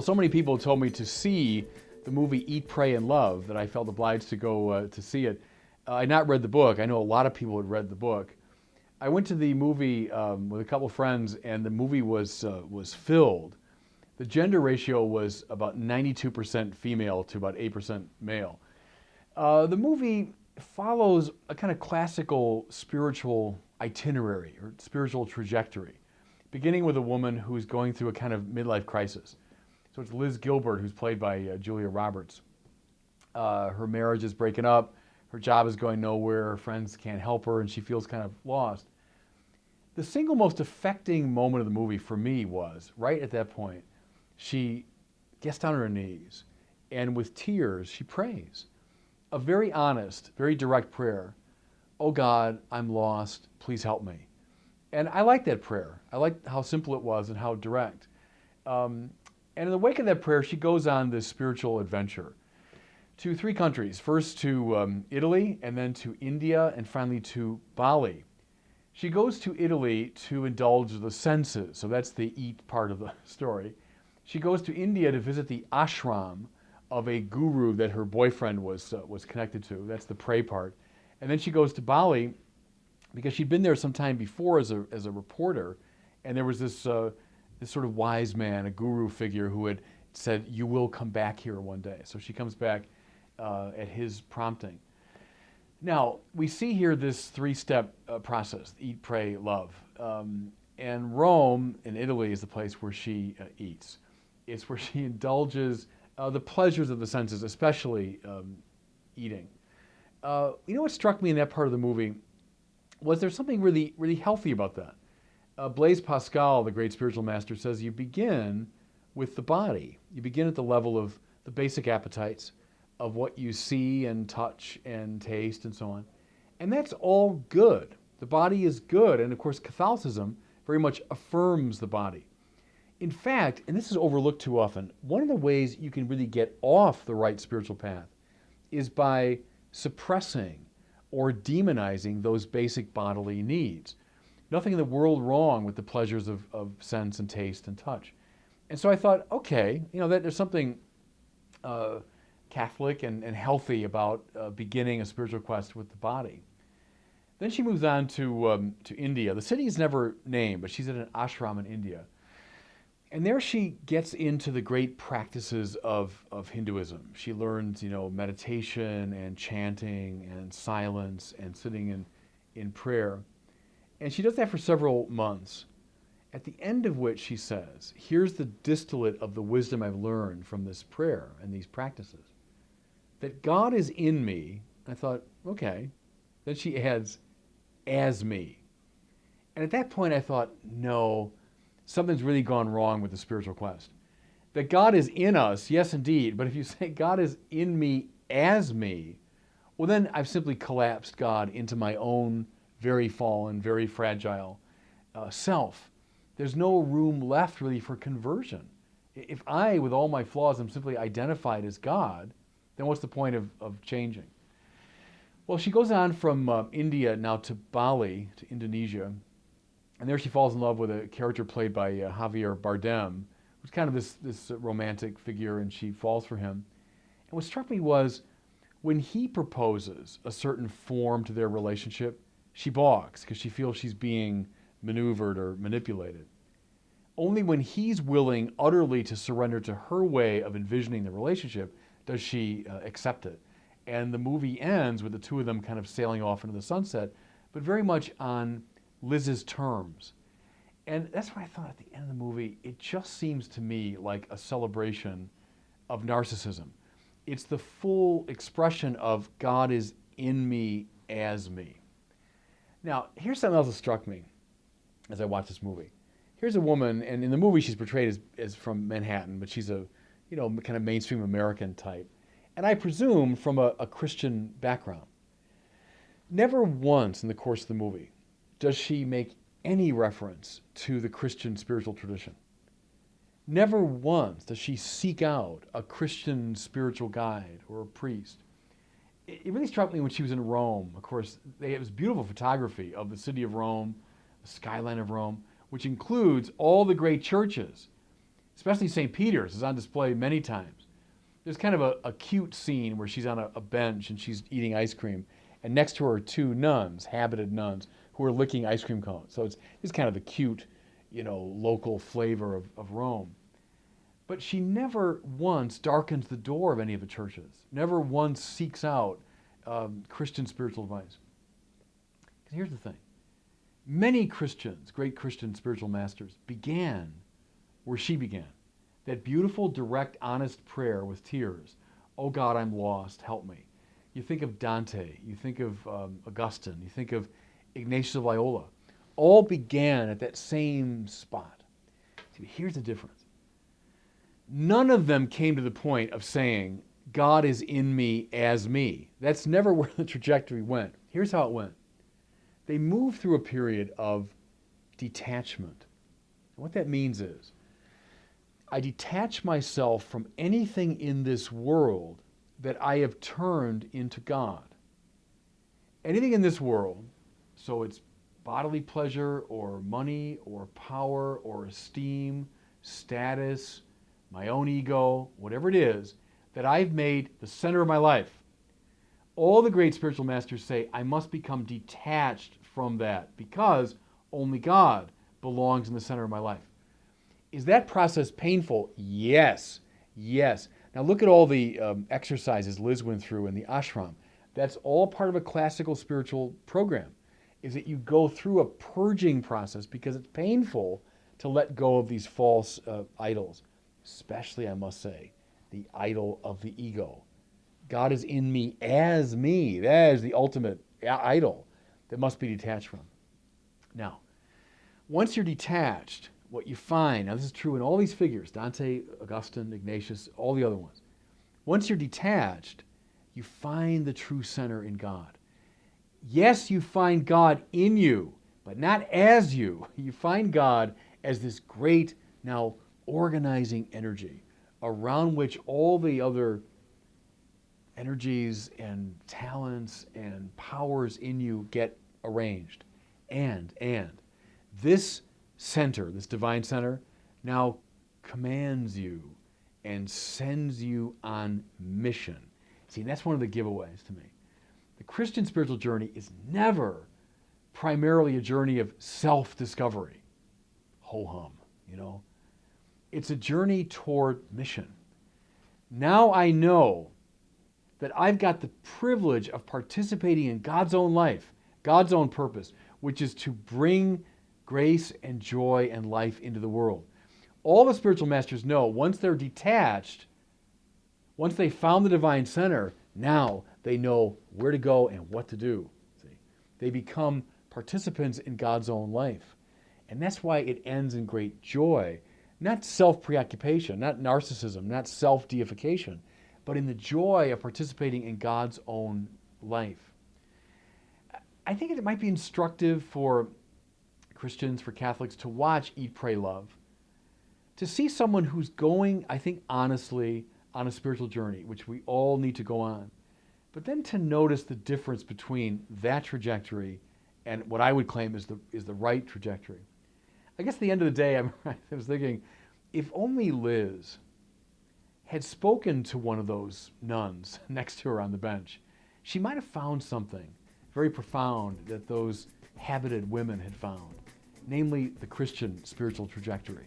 so many people told me to see the movie Eat, Pray, and Love that I felt obliged to go to see it. I'd not read the book. I know a lot of people had read the book. I went to the movie with a couple friends, and the movie was filled. The gender ratio was about 92% female to about 8% male. The movie follows a kind of classical spiritual itinerary or spiritual trajectory, beginning with a woman who's going through a kind of midlife crisis. So it's Liz Gilbert, who's played by Julia Roberts. Her marriage is breaking up, her job is going nowhere, her friends can't help her, and she feels kind of lost. The single most affecting moment of the movie for me was, right at that point, she gets down on her knees, and with tears, she prays. A very honest, very direct prayer. Oh God, I'm lost, please help me. And I like that prayer. I like how simple it was and how direct. And in the wake of that prayer, she goes on this spiritual adventure to 3 countries. First to Italy, and then to India, and finally to Bali. She goes to Italy to indulge the senses, so that's the eat part of the story. She goes to India to visit the ashram of a guru that her boyfriend was connected to. That's the pray part. And then she goes to Bali because she'd been there some time before as a reporter, and there was this sort of wise man, a guru figure, who had said, "You will come back here one day." So she comes back at his prompting. Now, we see here this 3-step process: eat, pray, love. And Rome, in Italy, is the place where she eats. It's where she indulges the pleasures of the senses, especially eating. You know what struck me in that part of the movie was there's something really, really healthy about that. Blaise Pascal, the great spiritual master, says you begin with the body. You begin at the level of the basic appetites, of what you see and touch and taste and so on. And that's all good. The body is good. And of course, Catholicism very much affirms the body. In fact, and this is overlooked too often, one of the ways you can really get off the right spiritual path is by suppressing or demonizing those basic bodily needs. Nothing in the world wrong with the pleasures of sense and taste and touch. And so I thought, okay, that there's something Catholic and healthy about beginning a spiritual quest with the body. Then she moves on to India. The city is never named, but she's at an ashram in India. And there she gets into the great practices of Hinduism. She learns, meditation and chanting and silence and sitting in prayer. And she does that for several months, at the end of which she says, here's the distillate of the wisdom I've learned from this prayer and these practices, that God is in me. I thought, okay. Then she adds, as me. And at that point I thought, no, something's really gone wrong with the spiritual quest. That God is in us, yes indeed, but if you say God is in me as me, well then I've simply collapsed God into my own very fallen, very fragile self. There's no room left really for conversion. If I, with all my flaws, am simply identified as God, then what's the point of changing? Well, she goes on from India now to Bali, to Indonesia, and there she falls in love with a character played by Javier Bardem, who's kind of this romantic figure, and she falls for him. And what struck me was when he proposes a certain form to their relationship, she balks because she feels she's being maneuvered or manipulated. Only when he's willing utterly to surrender to her way of envisioning the relationship does she accept it. And the movie ends with the two of them kind of sailing off into the sunset, but very much on Liz's terms. And that's why I thought at the end of the movie, it just seems to me like a celebration of narcissism. It's the full expression of God is in me as me. Now, here's something else that struck me as I watched this movie. Here's a woman, and in the movie she's portrayed as from Manhattan, but she's a kind of mainstream American type. And I presume from a Christian background. Never once in the course of the movie does she make any reference to the Christian spiritual tradition. Never once does she seek out a Christian spiritual guide or a priest. It really struck me when she was in Rome. Of course, they have this beautiful photography of the city of Rome, the skyline of Rome, which includes all the great churches. especially St. Peter's, is on display many times. There's kind of a cute scene where she's on a bench and she's eating ice cream, and next to her are two nuns, habited nuns, who are licking ice cream cones. So it's kind of the cute, local flavor of Rome. But she never once darkens the door of any of the churches, never once seeks out Christian spiritual advice. Because here's the thing. Many Christians, great Christian spiritual masters, began where she began. That beautiful, direct, honest prayer with tears. Oh God, I'm lost, help me. You think of Dante, you think of Augustine, you think of Ignatius of Loyola. All began at that same spot. See, here's the difference. None of them came to the point of saying, God is in me as me. That's never where the trajectory went. Here's how it went. They moved through a period of detachment. And what that means is, I detach myself from anything in this world that I have turned into God. Anything in this world, so it's bodily pleasure or money or power or esteem, status, my own ego, whatever it is, that I've made the center of my life. All the great spiritual masters say, I must become detached from that because only God belongs in the center of my life. Is that process painful? Yes. Yes. Now look at all the exercises Liz went through in the ashram. That's all part of a classical spiritual program, is that you go through a purging process because it's painful to let go of these false idols, especially, I must say, the idol of the ego. God is in me as me. That is the ultimate idol that must be detached from. Now, once you're detached, what you find, now this is true in all these figures, Dante, Augustine, Ignatius, all the other ones. Once you're detached, you find the true center in God. Yes, you find God in you, but not as you. You find God as this great, now organizing energy around which all the other energies and talents and powers in you get arranged. And this center, this divine center, now commands you and sends you on mission. See, that's one of the giveaways to me. The Christian spiritual journey is never primarily a journey of self-discovery. Ho-hum, It's a journey toward mission. Now I know that I've got the privilege of participating in God's own life, God's own purpose, which is to bring grace and joy and life into the world. All the spiritual masters know once they're detached, once they found the divine center, now they know where to go and what to do. See? They become participants in God's own life. And that's why it ends in great joy, not self-preoccupation, not narcissism, not self-deification, but in the joy of participating in God's own life. I think it might be instructive for Christians, for Catholics, to watch Eat, Pray, Love, to see someone who's going, I think, honestly on a spiritual journey, which we all need to go on, but then to notice the difference between that trajectory and what I would claim is the right trajectory. I guess at the end of the day, I was thinking, if only Liz had spoken to one of those nuns next to her on the bench, she might have found something very profound that those habited women had found, namely the Christian spiritual trajectory.